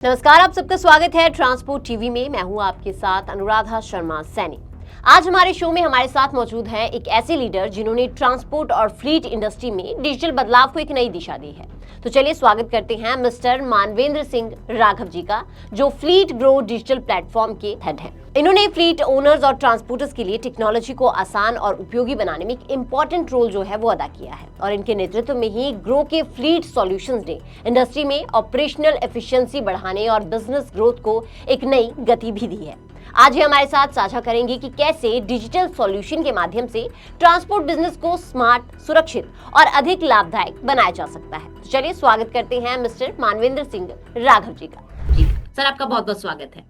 नमस्कार, आप सबका स्वागत है ट्रांसपोर्ट टीवी में। मैं हूं आपके साथ अनुराधा शर्मा सैनी। आज हमारे शो में हमारे साथ मौजूद है एक ऐसे लीडर जिन्होंने ट्रांसपोर्ट और फ्लीट इंडस्ट्री में डिजिटल बदलाव को एक नई दिशा दी है। तो चलिए स्वागत करते हैं मिस्टर मानवेंद्र सिंह राघव जी का, जो फ्लीट ग्रो डिजिटल प्लेटफॉर्म के हेड हैं। इन्होंने फ्लीट ओनर्स और ट्रांसपोर्टर्स के लिए टेक्नोलॉजी को आसान और उपयोगी बनाने में एक इम्पॉर्टेंट रोल जो है वो अदा किया है, और इनके नेतृत्व में ही ग्रो के फ्लीट सॉल्यूशंस ने इंडस्ट्री में ऑपरेशनल एफिशिएंसी बढ़ाने और बिजनेस ग्रोथ को एक नई गति भी दी है। आज ये हमारे साथ साझा करेंगे कि कैसे डिजिटल सॉल्यूशन के माध्यम से ट्रांसपोर्ट बिजनेस को स्मार्ट, सुरक्षित और अधिक लाभदायक बनाया जा सकता है। तो चलिए स्वागत करते हैं मिस्टर मानवेंद्र सिंह राघव जी का। जी सर, आपका बहुत बहुत स्वागत है।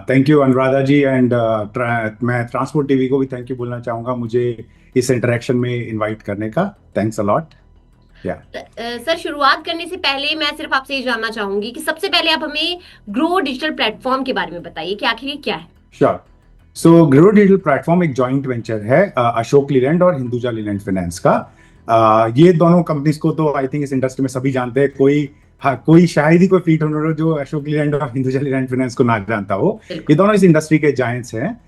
Thank you Anuradha ji, and मैं ट्रांसपोर्ट टीवी को भी थैंक यू बोलना चाहूंगा मुझे इस इंटरेक्शन में इनवाइट करने का। Thanks a lot. सर, शुरुआत करने से पहले मैं सिर्फ आपसे ये जानना चाहूंगी कि सबसे पहले आप हमें ग्रो डिजिटल प्लेटफॉर्म के बारे में बताइए कि आखिर ये क्या है। श्योर। सो ग्रो डिजिटल प्लेटफॉर्म एक जॉइंट वेंचर है अशोक लीलैंड और हिंदुजा लीलैंड फाइनेंस का। ये दोनों कंपनीज को तो आई थिंक इस इंडस्ट्री में सभी जानते हैं। कोई शायद ही कोई फ्लीट ओनर हो जो अशोक लीलैंड और हिंदुजा लीलैंड फाइनेंस को ना जानता हो। ये दोनों इस इंडस्ट्री के जायंट्स हैं।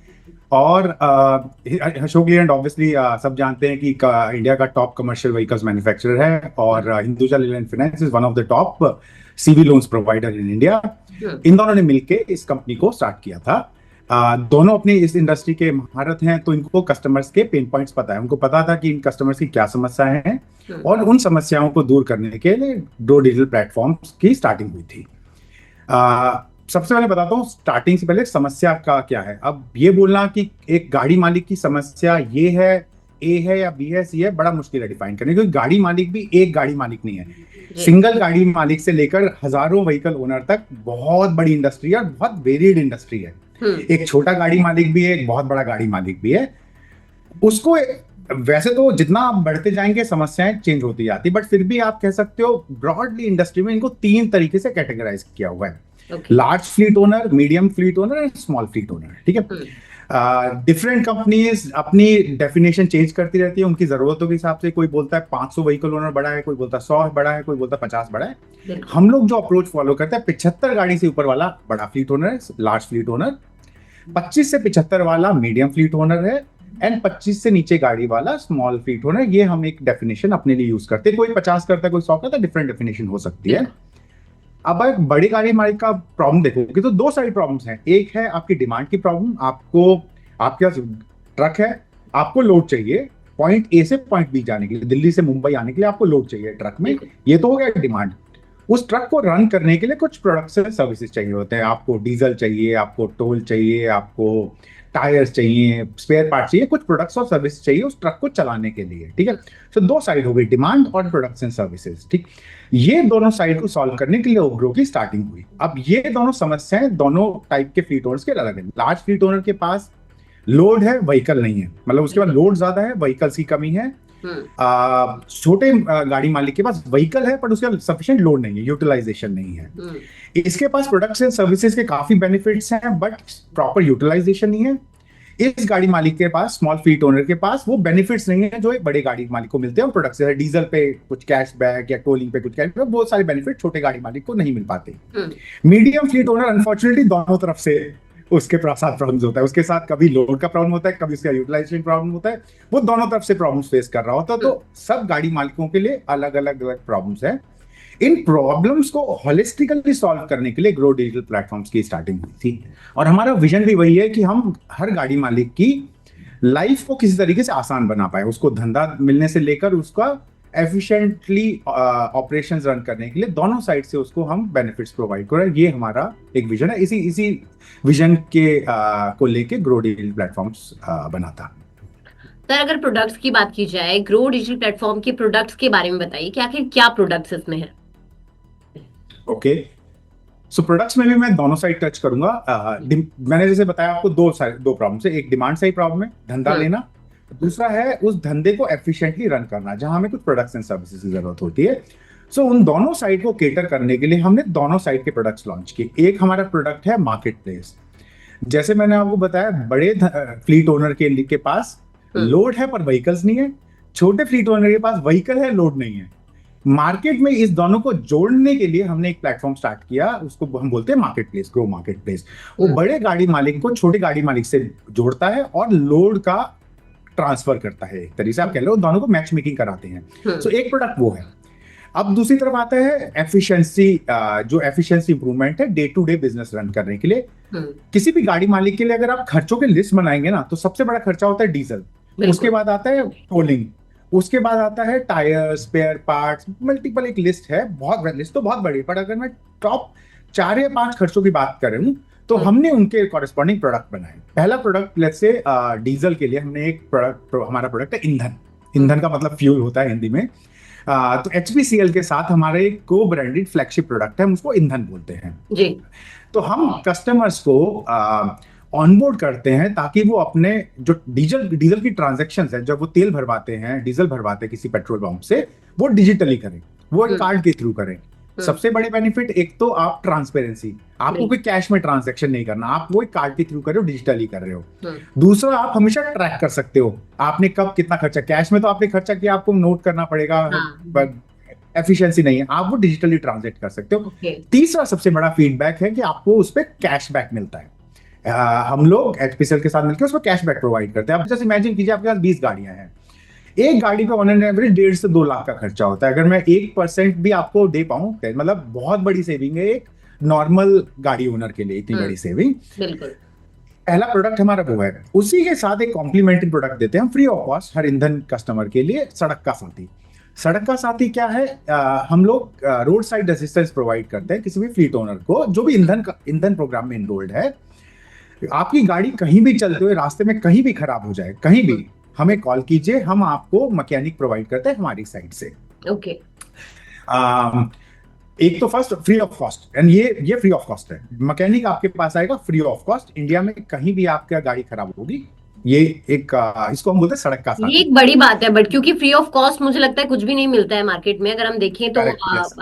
और अशोक लीलैंड ऑब्वियसली सब जानते हैं कि इंडिया का टॉप कमर्शियल व्हीकल्स मैन्युफैक्चरर है, और Hinduja Leyland finance is one of the top CV loans provider in India. इन दोनों ने मिलकर इस कंपनी को स्टार्ट किया था। दोनों अपनी इस इंडस्ट्री के महारत हैं, तो इनको कस्टमर्स के पेन पॉइंट्स पता है। उनको पता था कि इन कस्टमर्स की क्या समस्याएं हैं, और उन समस्याओं को दूर करने के लिए दो डिजिटल प्लेटफॉर्म्स की स्टार्टिंग हुई थी। सबसे पहले बताता हूँ स्टार्टिंग से पहले समस्या का क्या है। अब ये बोलना कि एक गाड़ी मालिक की समस्या ये है, ए है या बी है, सी है, बड़ा मुश्किल है डिफाइन करने, क्योंकि गाड़ी मालिक भी एक गाड़ी मालिक नहीं है। सिंगल गाड़ी मालिक से लेकर हजारों व्हीकल ओनर तक बहुत बड़ी इंडस्ट्री है, और बहुत वेरिड इंडस्ट्री है। एक छोटा गाड़ी मालिक भी है, एक बहुत बड़ा गाड़ी मालिक भी है। उसको वैसे तो जितना आप बढ़ते जाएंगे समस्याएं चेंज होती जाती, बट फिर भी आप कह सकते हो ब्रॉडली इंडस्ट्री में इनको 3 तरीके से कैटेगराइज किया हुआ है। Large fleet owner, medium fleet owner and small fleet owner. ठीक है। डिफरेंट कंपनीज अपनी डेफिनेशन चेंज करती रहती है उनकी जरूरतों के हिसाब से। कोई बोलता है 500 व्हीकल ओनर बड़ा है, कोई बोलता है 100 बड़ा है, कोई बोलता है 50 बड़ा है। हम लोग जो अप्रोच फॉलो करते हैं, 75 गाड़ी से ऊपर वाला बड़ा फ्लीट ओनर है, लार्ज फ्लीट ओनर। 25 से 75 वाला मीडियम फ्लीट ओनर है, एंड 25 से नीचे गाड़ी वाला स्मॉल फ्लीट ओनर। ये हम एक डेफिनेशन अपने लिए यूज करते हैं। कोई 50 करता है, कोई 100 करता है, डिफरेंट डेफिनेशन हो सकती है। अब एक बड़ी गाड़ी मालिक का प्रॉब्लम देखोगे तो 2 सारी प्रॉब्लम्स हैं। एक है आपकी डिमांड की प्रॉब्लम। आपके पास ट्रक है, आपको लोड चाहिए पॉइंट ए से पॉइंट बी जाने के लिए, दिल्ली से मुंबई आने के लिए आपको लोड चाहिए ट्रक में। ये तो हो गया डिमांड। उस ट्रक को रन करने के लिए कुछ प्रोडक्ट्स एंड सर्विसेज चाहिए होते हैं। आपको डीजल चाहिए, आपको टोल चाहिए, आपको टायर्स चाहिए, स्पेयर पार्ट चाहिए, कुछ प्रोडक्ट्स और सर्विस चाहिए उस ट्रक को चलाने के लिए। ठीक है। सो 2 साइड हो गई, डिमांड और प्रोडक्ट्स एंड सर्विसेज। ठीक, ये दोनों साइड को सॉल्व करने के लिए ग्रो की स्टार्टिंग हुई। अब ये दोनों समस्याएं दोनों टाइप के फ्लीट ओनर्स के अलग है। लार्ज फ्लीट ओनर के पास लोड है, व्हीकल नहीं है, मतलब उसके पास लोड ज्यादा है, व्हीकल्स की कमी है। छोटे गाड़ी मालिक के पास व्हीकल है, पर उसका सफिशिएंट लोड नहीं है, यूटिलाइजेशन नहीं है। इसके पास प्रोडक्ट्स एंड सर्विसेज के काफी बेनिफिट्स हैं, बट प्रॉपर यूटिलाइजेशन नहीं है। इस गाड़ी मालिक के पास, स्मॉल फ्लीट ओनर के पास, वो बेनिफिट्स नहीं है जो एक बड़े गाड़ी मालिक को मिलते हैं। प्रोडक्ट्स जैसे डीजल पे कुछ कैशबैक या टोलिंग पे कुछ कैशबैक, बहुत सारे बेनिफिट छोटे गाड़ी मालिक को नहीं मिल पाते। मीडियम फ्लीट ओनर अनफॉर्चुनेटली दोनों तरफ से उसके साथ प्रॉब्लम्स होता है। उसके साथ कभी लोड का प्रॉब्लम होता है, कभी उसका यूटिलाइजेशन प्रॉब्लम होता है। वो दोनों तरफ से प्रॉब्लम्स फेस कर रहा होता है। तो सब गाड़ी मालिकों के लिए अलग अलग प्रॉब्लम्स है। इन प्रॉब्लम्स को होलिस्टिकली सॉल्व करने के लिए ग्रो डिजिटल प्लेटफॉर्म्स की स्टार्टिंग हुई थी, और हमारा विजन भी वही है कि हम हर गाड़ी मालिक की लाइफ को किसी तरीके से आसान बना पाए। उसको धंधा मिलने से लेकर उसका एफिशिएंटली ऑपरेशंस रन करने के लिए दोनों साइड से उसको हम बेनिफिट्स प्रोवाइड करें। ये हमारा एक विजन है। इसी विजन के को लेके ग्रो डिजिटल प्लेटफॉर्म्स बना था। सर, अगर प्रोडक्ट्स की बात की जाए, ग्रो डिजिटल प्लेटफॉर्म के प्रोडक्ट्स के बारे में बताइए कि आखिर क्या प्रोडक्ट्स इसमें है। ओके, सो प्रोडक्ट्स में भी मैं दोनों साइड टच करूंगा। मैंने जैसे बताया आपको दो प्रॉब्लम है। एक डिमांड साइड प्रॉब्लम है, धंधा लेना। दूसरा है उस धंधे को एफिशिएंटली रन करना, जहां हमें कुछ प्रोडक्ट्स एंड सर्विसेज की जरूरत होती है। सो उन दोनों साइड को केटर करने के लिए हमने दोनों साइड के प्रोडक्ट्स लॉन्च किए। एक हमारा प्रोडक्ट है मार्केट प्लेस। जैसे मैंने आपको बताया, बड़े फ्लीट ओनर के पास लोड है पर व्हीकल्स नहीं है। छोटे फ्लीट ओनर के पास व्हीकल है, लोड नहीं है। मार्केट में इस दोनों को जोड़ने के लिए हमने एक प्लेटफॉर्म स्टार्ट किया, उसको हम बोलते हैं market place, grow market place. वो बड़े गाड़ी मालिक को छोटे गाड़ी मालिक से जोड़ता है और लोड का ट्रांसफर करता है, एक तरीके से आप कह लो दोनों को मैच मेकिंग कराते हैं। सो एक प्रोडक्ट वो है। अब दूसरी तरफ आता है एफिशिएंसी, जो एफिशिएंसी इंप्रूवमेंट है day to day business run करने के लिए। किसी भी गाड़ी मालिक के लिए अगर आप खर्चों की लिस्ट बनाएंगे ना, तो सबसे बड़ा खर्चा होता है डीजल, उसके बाद आता है टोलिंग, उसके बाद आता है टायर, स्पेयर पार्ट्स, मल्टीपल एक लिस्ट है, बहुत लिस्ट तो बहुत बड़ी, पर अगर मैं टॉप 4 या 5 खर्चों की बात करूं तो हमने उनके कॉरेस्पॉन्डिंग प्रोडक्ट बनाए। पहला प्रोडक्ट लेट्स से डीजल के लिए हमने एक प्रोडक्ट, हमारा प्रोडक्ट है ईंधन। ईंधन का मतलब फ्यूल होता है हिंदी में। तो HPCL के साथ हमारे एक को ब्रांडेड फ्लैगशिप प्रोडक्ट है, हम उसको ईंधन बोलते हैं जी। तो हम कस्टमर्स को ऑनबोर्ड करते हैं ताकि वो अपने जो डीजल की ट्रांजैक्शंस है, जब वो तेल भरवाते हैं, डीजल भरवाते हैं किसी पेट्रोल पंप से, वो डिजिटली करें, वो एक कार्ड के थ्रू करें। सबसे बड़े बेनिफिट, एक तो आप ट्रांसपेरेंसी, आपको कोई कैश में ट्रांजैक्शन नहीं करना, आप वो एक कार्ड के थ्रू कर रहे हो, डिजिटली कर रहे हो। दूसरा, आप हमेशा ट्रैक कर सकते हो आपने कब कितना खर्चा, कैश में तो आपने खर्चा किया, आपको नोट करना पड़ेगा, एफिशिएंसी नहीं है, आप वो डिजिटली ट्रांजेक्ट कर सकते हो। तीसरा सबसे बड़ा फीडबैक है कि आपको उस पर कैशबैक मिलता है। हम लोग HPCL के साथ मिलकर उसको कैशबैक प्रोवाइड करते हैं। आप जैसे इमेजिन कीजिए आपके पास 20 गाड़ियां हैं, एक गाड़ी पे ऑन एन एवरेज 1.5 से 2 लाख का खर्चा होता है। अगर मैं 1% भी आपको दे पाऊं, मतलब बहुत बड़ी सेविंग है एक नॉर्मल गाड़ी ओनर के लिए, इतनी बड़ी सेविंग। बिल्कुल। पहला प्रोडक्ट हमारा वो है। उसी के साथ एक कॉम्प्लीमेंट्री प्रोडक्ट देते हैं हम फ्री ऑफ कॉस्ट हर ईंधन कस्टमर के लिए, सड़क का साथी। सड़क का साथी क्या है? हम लोग रोड साइड असिस्टेंस प्रोवाइड करते हैं किसी भी फ्लीट ओनर को जो भी ईंधन प्रोग्राम में इनरोल्ड है। आपकी गाड़ी कहीं भी चलते हुए रास्ते में कहीं भी खराब हो जाए, कहीं भी हमें कॉल कीजिए, हम आपको मैकेनिक प्रोवाइड करते हैं हमारी साइड से। ओके। एक तो first free of cost, and ये फ्री ऑफ कॉस्ट है। मैकेनिक आपके पास आएगा फ्री ऑफ कॉस्ट, इंडिया में कहीं भी आपका गाड़ी खराब होगी। ये एक इसको हम बोलते हैं सड़क का साथी। ये एक बड़ी बात है, बट क्योंकि फ्री ऑफ कॉस्ट मुझे लगता है कुछ भी नहीं मिलता है मार्केट में। अगर हम देखें तो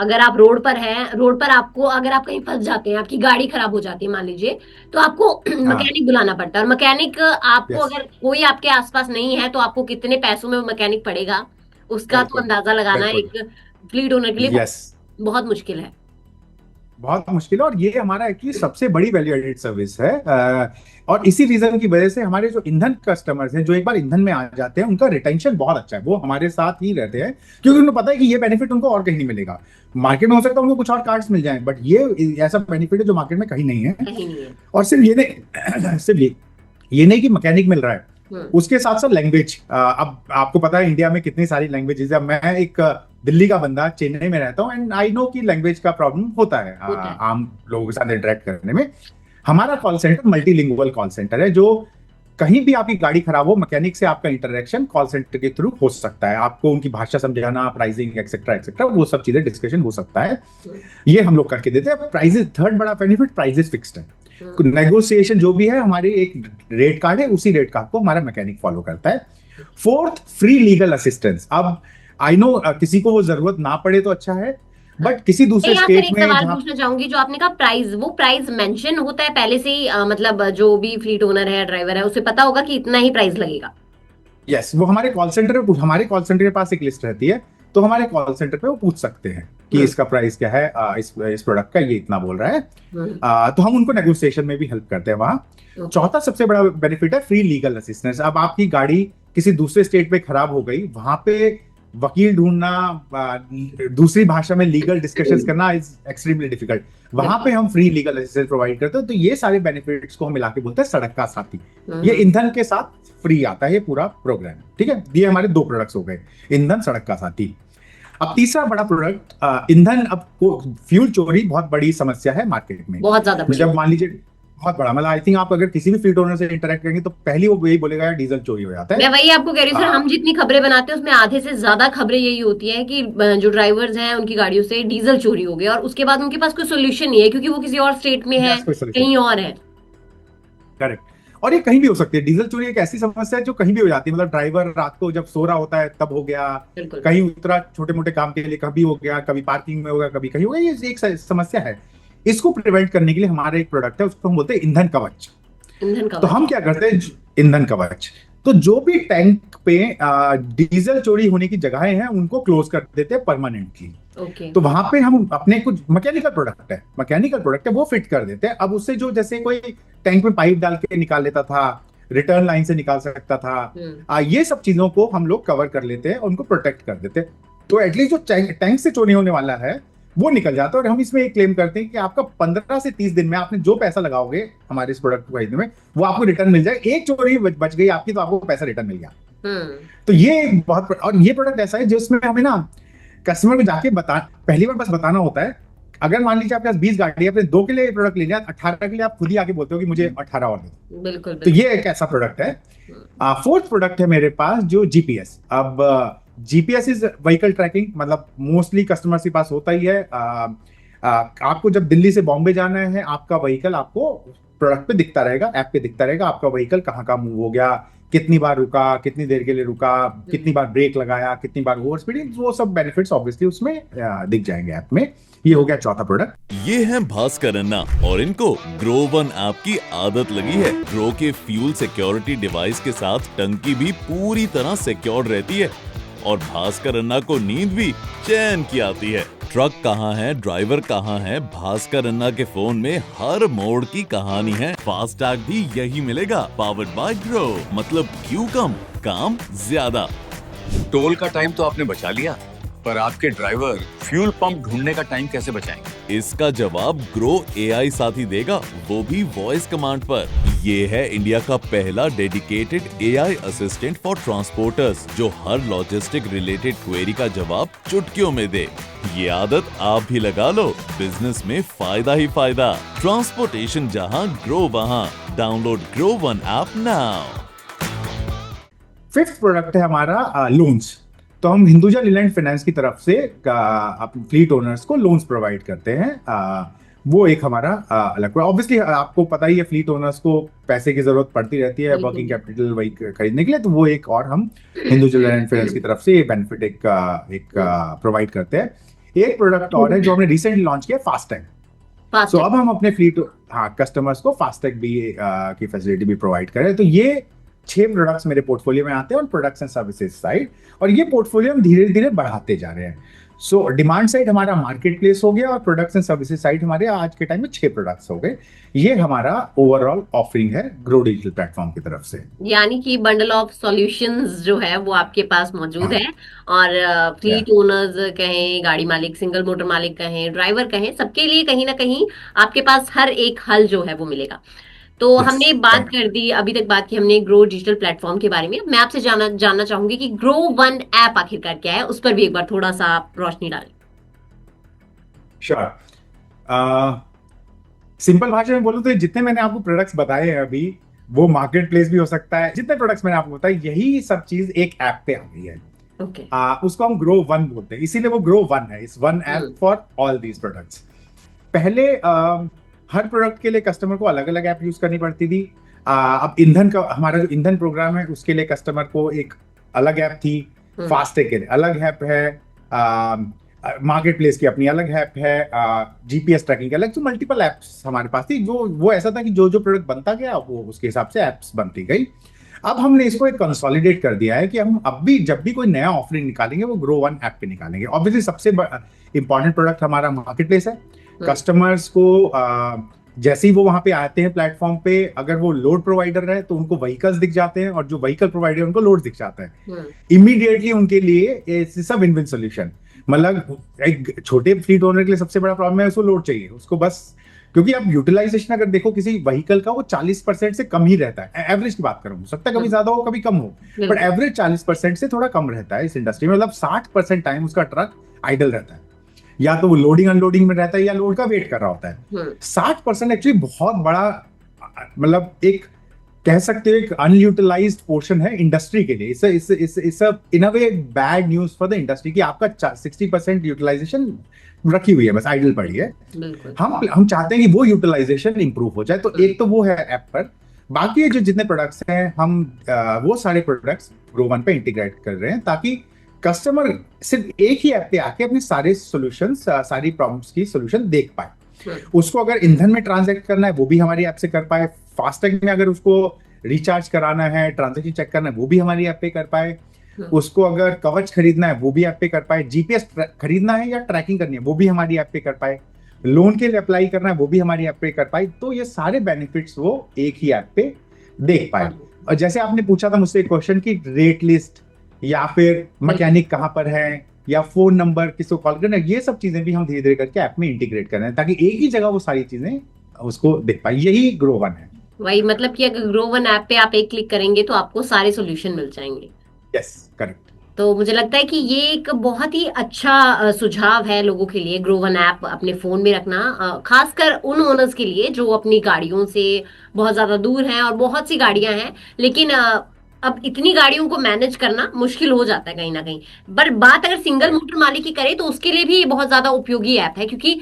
अगर आप रोड पर हैं, रोड पर आपको अगर आप कहीं फंस जाते हैं, आपकी गाड़ी खराब हो जाती है मान लीजिए, तो आपको मैकेनिक बुलाना पड़ता है। और मैकेनिक आपको अगर कोई आपके आसपास नहीं है तो आपको कितने पैसों में वो मैकेनिक पड़ेगा उसका तो अंदाजा लगाना एक फ्लीट ओनर के लिए बहुत मुश्किल है, बहुत मुश्किल है। और ये हमारा एक्चुअली सबसे बड़ी वैल्यू एडेड सर्विस है। और इसी रीजन की वजह से हमारे जो ईंधन कस्टमर्स हैं, जो एक बार ईंधन में आ जाते हैं, उनका रिटेंशन बहुत अच्छा है। वो हमारे साथ ही रहते हैं क्योंकि उनको पता है कि ये बेनिफिट उनको और कहीं नहीं मिलेगा। मार्केट में हो सकता है उनको कुछ और कार्ड्स मिल जाएं, बट ये ऐसा बेनिफिट है जो मार्केट में कहीं नहीं है। और सिर्फ ये नहीं कि मैकेनिक मिल रहा है, उसके साथ साथ लैंग्वेज। अब आपको पता है इंडिया में कितनी सारी लैंग्वेजेस है। मैं एक दिल्ली का बंदा, चेन्नई में रहता हूँ, एंड आई नो कि लैंग्वेज का प्रॉब्लम होता है आम लोगों के साथ इंटरेक्ट करने में। हमारा call centre multilingual call centre है, जो कहीं भी आपकी गाड़ी खराब हो, मैकेनिक से आपका इंटरेक्शन कॉल सेंटर के थ्रू हो सकता है। आपको उनकी भाषा समझाना, प्राइसिंग एक्सेट्रा एक्सेट्रा, वो सब चीजें डिस्कशन हो सकता है। ये हम लोग करके देते हैं। प्राइजेस, थर्ड बड़ा बेनिफिट, प्राइजेस फिक्स्ड है। नेगोशिएशन जो भी है, हमारी एक रेट कार्ड है, उसी रेट कार्ड को हमारा मैकेनिक फॉलो करता है। Fourth, free legal assistance. अब आई नो किसी को वो जरूरत ना पड़े तो अच्छा है, बट किसी दूसरे स्टेट में सवाल पूछना चाहूंगी, जो आपने कहा प्राइस, वो प्राइस मेंशन होता है पहले से ही? मतलब जो भी फ्लीट ओनर है, ड्राइवर है, उसे पता होगा कि इतना ही प्राइस लगेगा? यस, वो हमारे कॉल सेंटर के पास एक लिस्ट रहती है, तो हमारे कॉल सेंटर पे वो पूछ सकते हैं कि इसका प्राइस क्या है, इस प्रोडक्ट का ये इतना बोल रहा है। तो हम उनको नेगोशिएशन में भी हेल्प करते हैं वहां। चौथा सबसे बड़ा बेनिफिट है फ्री लीगल असिस्टेंस। अब आपकी गाड़ी किसी दूसरे स्टेट पे खराब हो गई, वहां पे वकील ढूंढना, दूसरी भाषा में लीगल डिस्कशंस करना इज एक्सट्रीमली डिफिकल्ट। वहां पे हम फ्री लीगल असिस्टेंस प्रोवाइड करते हैं। तो ये सारे बेनिफिट्स को हम मिला के बोलते हैं सड़क का साथी। ये ईंधन के साथ फ्री आता है ये पूरा प्रोग्राम, ठीक है। ये हमारे 2 प्रोडक्ट्स हो गए, ईंधन, सड़क का साथी। अब तीसरा बड़ा प्रोडक्ट ईंधन। अब फ्यूल चोरी बहुत बड़ी समस्या है मार्केट में, बहुत ज्यादा। जब मान लीजिए बहुत बड़ा, मतलब आई थिंक आप अगर किसी भी फ्लीट ओनर से इंटरेक्ट करेंगे तो पहली वो यही बोलेगा यार डीजल चोरी हो जाता है। मैं वही आपको कह रही हूँ सर, हम जितनी खबरें बनाते हैं उसमें आधे से ज्यादा खबरें यही होती है कि जो ड्राइवर्स हैं उनकी गाड़ियों से डीजल चोरी हो गया, और उसके बाद उनके पास कोई सोल्यूशन नहीं है क्योंकि वो किसी और स्टेट में है, कहीं और है। करेक्ट। और ये कहीं भी हो सकती है। डीजल चोरी एक ऐसी समस्या है जो कहीं भी हो जाती है। मतलब ड्राइवर रात को जब सो रहा होता है तब हो गया, कहीं उतरा छोटे मोटे काम के लिए कभी हो गया, कभी पार्किंग में होगा, कभी कहीं हो गया। ये एक समस्या है। इसको प्रिवेंट करने के लिए हमारा एक प्रोडक्ट है, उसको हम बोलते हैं ईंधन कवच। तो हम क्या करते हैं, ईंधन कवच। तो जो भी टैंक पे डीजल चोरी होने की जगहें हैं उनको क्लोज कर देते हैं परमानेंटली। ओके। तो वहां पे हम अपने कुछ मैकेनिकल प्रोडक्ट है वो फिट कर देते हैं। अब उससे जो जैसे कोई टैंक में पाइप डाल के निकाल लेता था, रिटर्न लाइन से निकाल सकता था, ये सब चीजों को हम लोग कवर कर लेते हैं, उनको प्रोटेक्ट कर देते हैं। तो एटलीस्ट जो टैंक से चोरी होने वाला है वो निकल जाता है। और हम इसमें एक क्लेम करते हैं कि आपका 15 से 30 दिन में आपने जो पैसा लगाओगे हमारे इस प्रोडक्ट को खरीदने में वो आपको रिटर्न मिल जाए। एक चोरी बच गई आपकी तो आपको पैसा रिटर्न मिल गया। तो ये बहुत, और ये प्रोडक्ट ऐसा है जिसमें हमें ना कस्टमर को जाके पहली बार बस बताना होता है। अगर मान लीजिए आपके पास 20 गाड़ी है, आपने 2 के लिए प्रोडक्ट ले लिया, 18 के लिए आप खुद ही आके बोलते हो कि मुझे 18 और दे। बिल्कुल। तो ये एक ऐसा प्रोडक्ट है। फोर्थ प्रोडक्ट है मेरे पास जो जीपीएस। अब जीपीएस इज व्हीकल ट्रैकिंग, मतलब मोस्टली कस्टमर के पास होता ही है। आपको जब दिल्ली से बॉम्बे जाना है, आपका व्हीकल आपको प्रोडक्ट पे दिखता रहेगा, ऐप पे दिखता रहेगा, आपका व्हीकल कहाँ कहाँ मूव हो गया, कितनी बार रुका, कितनी देर के लिए रुका, कितनी बार ब्रेक लगाया, कितनी बार ओवर स्पीडिंग, वो सब बेनिफिट्स ऑब्वियसली उसमें दिख जाएंगे ऐप में। ये हो गया चौथा प्रोडक्ट। ये है भास्कर अन्ना और इनको ग्रो वन ऐप की आदत लगी है। ग्रो के फ्यूल सिक्योरिटी डिवाइस के साथ टंकी भी पूरी तरह सिक्योर रहती है और भास्कर अन्ना को नींद भी चैन की आती है। ट्रक कहाँ है, ड्राइवर कहाँ है, भास्कर अन्ना के फोन में हर मोड की कहानी है। फास्टैग भी यही मिलेगा, पावर्ड बाय ग्रो। मतलब क्यों कम, काम ज्यादा। टोल का टाइम तो आपने बचा लिया, पर आपके ड्राइवर फ्यूल पंप ढूंढने का टाइम कैसे बचाएंगे? इसका जवाब ग्रो एआई साथी देगा, वो भी वॉइस कमांड पर। ये है इंडिया का पहला dedicated AI assistant for transporters जो हर लॉजिस्टिक रिलेटेड क्वेरी का जवाब चुटकियों में दे। ये आदत आप भी लगा लो, बिजनेस में फायदा ही फायदा। ट्रांसपोर्टेशन जहां, ग्रो वहां। Download grow one app now. Fifth product है हमारा लोन्स। तो हम हिंदुजा लीलैंड फाइनेंस की तरफ से फ्लीट ओनर्स को लोन्स प्रोवाइड करते हैं। वो एक हमारा अलग, ऑब्वियसली आपको पता ही है फ्लीट ओनर्स को पैसे की जरूरत पड़ती रहती है वर्किंग कैपिटल वही खरीदने के लिए। तो वो एक और हम हिंदुजा लीलैंड फाइनेंस की तरफ से ये बेनिफिट एक प्रोवाइड करते हैं। एक प्रोडक्ट और है जो हमने रिसेंटली लॉन्च किया, फास्टैग। तो अब हम अपने फ्लीट कस्टमर्स को फास्टैग भी की फैसिलिटी भी प्रोवाइड करें। तो ये 6 प्रोडक्ट्स मेरे पोर्टफोलियो में आते हैं और प्रोडक्ट्स एंड सर्विसेज साइड, और ये पोर्टफोलियो हम धीरे धीरे बढ़ाते जा रहे हैं। सो डिमांड साइड हमारा मार्केट प्लेस हो गया और प्रोडक्ट्स एंड सर्विसेज साइड हमारे आज के टाइम में 6 प्रोडक्ट्स हो गए। ये हमारा ओवरऑल ऑफरिंग है ग्रो डिजिटल प्लेटफॉर्म की तरफ से। यानी कि बंडल ऑफ सॉल्यूशंस जो है वो आपके पास मौजूद है। और फ्लीट ओनर्स कहें, गाड़ी मालिक, सिंगल मोटर मालिक कहें, ड्राइवर कहें, सबके लिए कहीं ना कहीं आपके पास हर एक हल जो है वो मिलेगा। तो हमने बात कर दी, अभी तक बात की हमने ग्रो डिजिटल प्लेटफॉर्म के बारे में। मैं आपसे जानना चाहूंगी कि ग्रो वन ऐप आखिरकार क्या है, उस पर भी एक बार थोड़ा सा आप रोशनी डालें। श्योर। सिंपल भाषा में बोलूं तो जितने मैंने आपको प्रोडक्ट्स बताए हैं अभी, वो मार्केट प्लेस भी हो सकता है। जितने प्रोडक्ट्स मैंने आपको बताए, यही सब चीज एक ऐप पे आ गई है। ओके। उसको हम ग्रो वन बोलते हैं, इसीलिए वो ग्रो वन है। इस one app for all these products. पहले हर प्रोडक्ट के लिए कस्टमर को अलग अलग ऐप यूज करनी पड़ती थी। अब ईंधन का हमारा जो ईंधन प्रोग्राम है उसके लिए कस्टमर को एक अलग ऐप थी, फास्टैग के लिए अलग ऐप है, मार्केट प्लेस की अपनी अलग ऐप है, जीपीएस ट्रैकिंग के अलग। तो मल्टीपल ऐप्स हमारे पास थी। जो वो ऐसा था कि जो जो प्रोडक्ट बनता गया वो उसके हिसाब से ऐप्स बनती गई। अब हमने इसको एक कंसोलिडेट कर दिया है कि हम अब भी जब भी कोई नया ऑफरिंग निकालेंगे वो ग्रो वन ऐप पे निकालेंगे। ऑब्वियसली सबसे इंपॉर्टेंट प्रोडक्ट हमारा मार्केट प्लेस है। कस्टमर्स को जैसे ही वो वहां पे आते हैं प्लेटफॉर्म पे, अगर वो लोड प्रोवाइडर है तो उनको व्हीकल्स दिख जाते हैं, और जो व्हीकल प्रोवाइडर है उनको लोड दिख जाता है। इमीडिएटली उनके लिए सब विन विन सोल्यूशन। मतलब एक छोटे फ्लीट ओनर के लिए सबसे बड़ा प्रॉब्लम है उसको लोड चाहिए, उसको बस, क्योंकि आप यूटिलाइजेशन अगर देखो किसी व्हीकल का वो 40% से कम ही रहता है। एवरेज की बात करूं, हो सकता है कभी ज्यादा हो कभी कम हो, बट एवरेज 40% से थोड़ा कम रहता है इस इंडस्ट्री में। मतलब 60% टाइम उसका ट्रक आइडल रहता है, या तो वो लोडिंग अनलोडिंग में रहता है या लोड का वेट कर रहा होता है। 60% एक्चुअली बहुत बड़ा, मतलब एक कह सकते हो एक अनयूटिलाइज्ड पोर्शन है इंडस्ट्री के लिए। It's in a way bad news for the industry कि आपका 60% यूटिलाइजेशन रखी हुई है, बस आइडल पड़ी है। हम चाहते हैं कि वो यूटिलाइजेशन इंप्रूव हो जाए। तो एक तो वो है ऐप पर। बाकी जो जितने प्रोडक्ट्स हैं हम वो सारे प्रोडक्ट्स ग्रो वन पे इंटीग्रेट कर रहे हैं ताकि कस्टमर सिर्फ एक ही ऐप पे आके अपने सारे सॉल्यूशंस, सारी प्रॉब्लम्स की सॉल्यूशन देख पाए। उसको अगर ईंधन में ट्रांजैक्ट करना है वो भी हमारी ऐप से कर पाए। फास्टैग में अगर उसको रिचार्ज कराना है, ट्रांजेक्शन चेक करना है, वो भी हमारी ऐप पे कर पाए। हम्म। उसको अगर कवच खरीदना है वो भी ऐप पे कर पाए, जीपीएस खरीदना है या ट्रैकिंग करनी है वो भी हमारी ऐप पे कर पाए, लोन के लिए अप्लाई करना है वो भी हमारी ऐप पे कर पाए। तो ये सारे बेनिफिट्स वो एक ही ऐप पे देख पाए। और जैसे आपने पूछा था मुझसे क्वेश्चन की रेट लिस्ट या फिर मैकेनिक कहाँ पर है या फोन नंबर किसको कॉल करना है, ये सब चीजें भी हम धीरे धीरे करके ऐप में इंटीग्रेट कर रहे हैं ताकि एक ही जगह वो सारी चीजें उसको देख पाए। यही ग्रो वन है। वही मतलब कि अगर ग्रो वन ऐप पे आप एक क्लिक करेंगे तो आपको सारे सॉल्यूशन मिल जाएंगे। Yes, correct. तो मुझे लगता है कि ये एक बहुत ही अच्छा सुझाव है लोगों के लिए, ग्रो वन ऐप अपने फोन में रखना, खासकर उन ओनर्स के लिए जो अपनी गाड़ियों से बहुत ज्यादा दूर हैं और बहुत सी गाड़ियां हैं, लेकिन अब इतनी गाड़ियों को मैनेज करना मुश्किल हो जाता है कहीं ना कहीं। पर बात अगर सिंगल मोटर मालिक की करें तो उसके लिए भी ये बहुत ज्यादा उपयोगी ऐप है, क्योंकि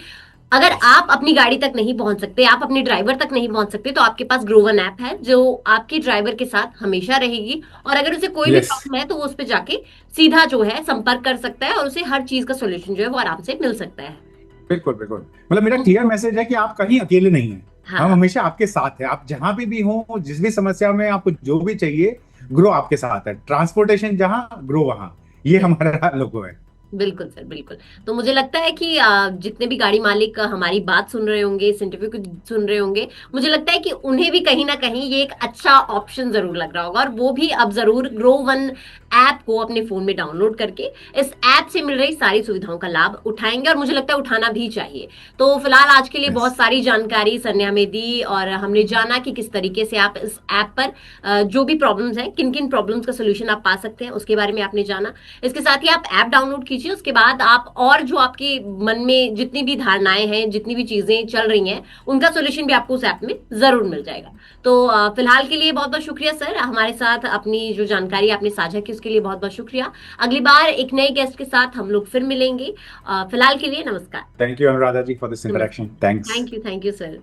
अगर आप अपनी गाड़ी तक नहीं पहुंच सकते, आप अपने ड्राइवर तक नहीं पहुंच सकते, तो आपके पास ग्रो वन ऐप है जो आपके ड्राइवर के साथ हमेशा रहेगी। और अगर उसे कोई भी Yes. प्रॉब्लम है तो वो उस पर जाके सीधा जो है संपर्क कर सकता है और उसे हर चीज का सोल्यूशन जो है वो आराम से मिल सकता है। बिल्कुल बिल्कुल, मतलब मेरा क्लियर मैसेज है कि आप कहीं अकेले नहीं हैं। हाँ। हम हमेशा आपके साथ हैं। आप जहां पे भी हो, जिस भी समस्या में आपको जो भी चाहिए, ग्रो आपके साथ है। ट्रांसपोर्टेशन जहां, ग्रो वहां, ये हमारा लोगो है। बिल्कुल सर, बिल्कुल। तो मुझे लगता है कि जितने भी गाड़ी मालिक हमारी बात सुन रहे होंगे, इस इंटरव्यू को सुन रहे होंगे, मुझे लगता है कि उन्हें भी कहीं ना कहीं ये एक अच्छा ऑप्शन जरूर लग रहा होगा और वो भी अब जरूर ग्रो वन ऐप को अपने फोन में डाउनलोड करके इस ऐप से मिल रही सारी सुविधाओं का लाभ उठाएंगे, और मुझे लगता है उठाना भी चाहिए। तो फिलहाल आज के लिए Yes. बहुत सारी जानकारी सर ने हमें दी और हमने जाना कि किस तरीके से आप इस ऐप पर जो भी प्रॉब्लम्स हैं, किन किन प्रॉब्लम्स का सोल्यूशन आप पा सकते हैं, उसके बारे में आपने जाना। इसके साथ ही आप ऐप डाउनलोड कीजिए, उसके बाद आप और जो आपके मन में जितनी भी धारणाएं हैं, जितनी भी चीजें चल रही हैं, उनका सोल्यूशन भी आपको उस ऐप में जरूर मिल जाएगा। तो फिलहाल के लिए बहुत बहुत शुक्रिया सर, हमारे साथ अपनी जो जानकारी आपने साझा की उसके लिए बहुत बहुत शुक्रिया। अगली बार एक नए गेस्ट के साथ हम लोग फिर मिलेंगे। फिलहाल के लिए नमस्कार। Thank you Anuradha ji for this interaction. Thanks. Thank you sir.